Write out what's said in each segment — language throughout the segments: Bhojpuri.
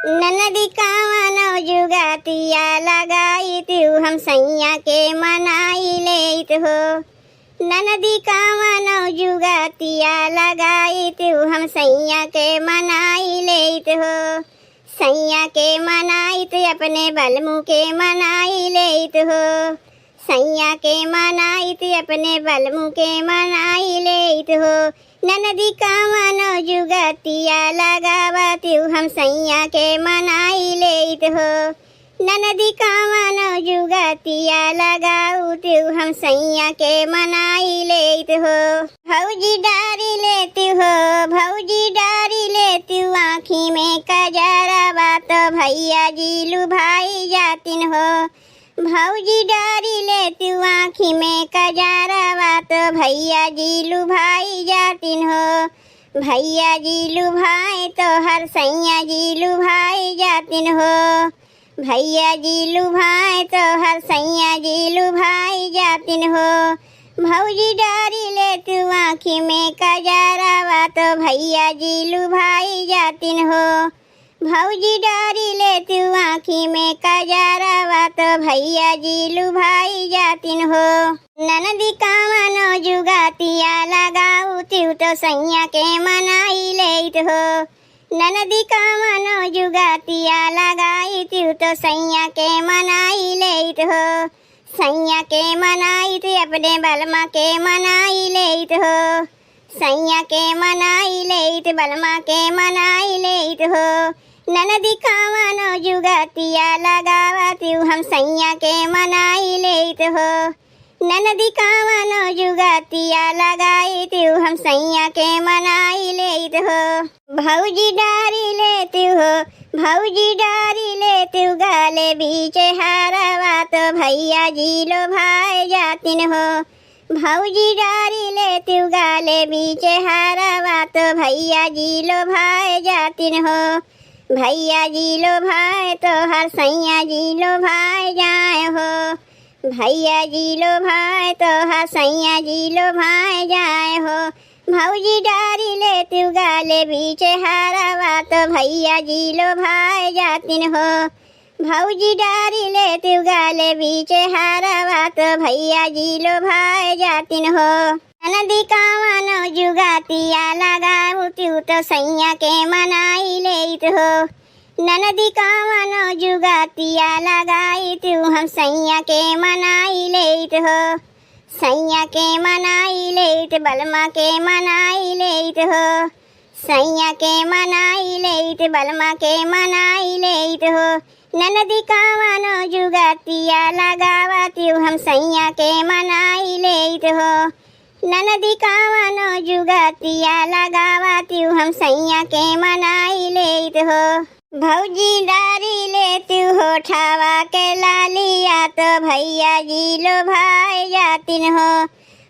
ननदी कावनो जुगातिया लगाई तू हम सैया के मनाई लेत हो। ननदी कावनो जुगातिया लगाई तू हम सैया के मनाई लेत हो। सैया के मनाई तो अपने बलमू के मनाई लेत हो। सैया के मनाई तो अपने बलमू के मनाई लेत हो। ननदी कावनो जुगातिया लगावा तू हम सैया के मनाई लेत हो। ननदी कावनो जुगातिया लगाऊ तू हम सैया के मनाई लेत हो। भौजी डारी लेती हो, भौजी डारी लेती आँखी में कजरा बात भैया जी लुभाई जातिन हो। भौजी डारी लेती आँखी में कजरा बात भैया जी लुभाई जातिन हो। भैया जी लुभाए तो हर सैया जी लुभाई जातिन हो। भैया जी लुभाए तो हर सैया जी लुभाई जातिन हो। भौजी डारी ले तू आँखी में कजरा बात भैया जी लुभाई जातिन हो। भौजी डारी ले तू आँखी में कजरा बात भैया जी लुभाई जातिन हो। ननदी कावनो जुगातिया लगाऊ तू तो सैया के मनाई लेत हो। ननदी कावनो जुगातिया लगाई तू तो सैया के मनाई लेत हो। सैया के मनाई तू अपने बलमा के मनाई लेत हो। सैया के मनाई लेत बलमा के मनाई लेत हो। ननदी कावनो जुगातिया लगावा तू हम सैया के मनाई लेत हो। ननदी कावनो जुगातिया लगाई तू हम सैया के मनाई लेत हो। भौजी डारी लेती हो, भौजी डारी लेती गाले बीच हारवा तो भैया जी लोभाए जातिन हो। भौजी डारी लेती गाले बीच हारवा तो भैया जी लोभाए जातिन हो। भैया जी लोभाए तो हर सैया जी लोभाए जाए हो। भैया जी लोभाए तो हर सैया जी लोभाए जाए हो। भौजी डारी लेती गाले बीच हारवा तो भैया जी लोभाए जातिन हो। भौजी डारी लेती गाले बीच हारवा तो भैया जी लोभाए जातिन हो। ननदी कावनो जुगातिया लगाऊ तू तो सैया के मनाई लेत हो। ननदी कावनो जुगातिया लगाई तू हम सैया के मनाई लेत हो। सैया के मनाई लेत बलमा के मनाई लेत हो। सैया के मनाई लेत बलमा के मनाई लेत हो। ननदी कावनो जुगातिया लगावा तू हम सैया के मनाई लेत हो। ननदी कावनो जुगातिया लगावा तू हम सैया के मनाई लेत हो। भौजी डारी लेती हो ठावा के लालिया तो भैया जी लोभाए जातिन हो।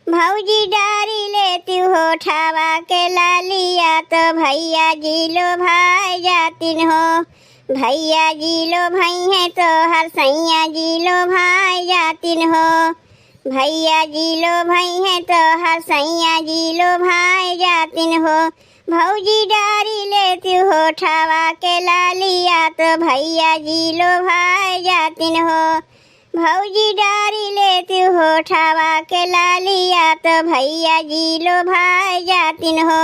भौजी डारी लेती हो ठावा के लालिया तो भैया जी लोभाए जातिन हो। भैया जी लोभाई है तो हर सैया जी लोभाए जातिन हो। भैया जी लोभाई है तो हर सैया जी लोभाए जातिन हो। भौजी डारी लेती हो ठावा के लालिया तो भैया जी लोभाए जातिन हो। भौजी डारी लेती हो ठावा के लालिया तो भैया जी लोभाए जातिन हो।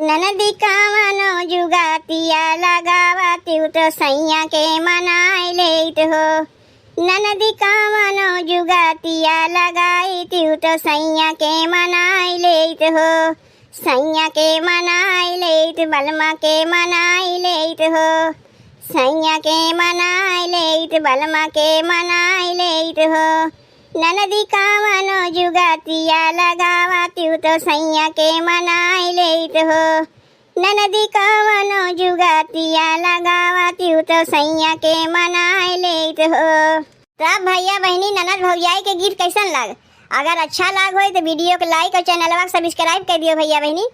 ननदी कावनो जुगातिया लगावा तू तो सैया के मनाई लेत हो। ननदी कावनो जुगातिया लगाई तू तो सैया के मनाई लेत हो। सैया के मनाई लेत बलमा के मनाई लेत हो। सैया के मनाई लेत बलमा के मनाई लेत हो। ननदी कावनो जुगातिया लगावा तू तो सैया के मनाई लेत हो। ननदी कावनो जुगातिया लगावा तू तो सैया के मनाई लेत हो। तब भैया बहनी ननद भौजाई के गीत कैसन लग? अगर अच्छा लाग हो तो वीडियो को लाइक और चैनल सब्सक्राइब कर दियो भैया बहनी।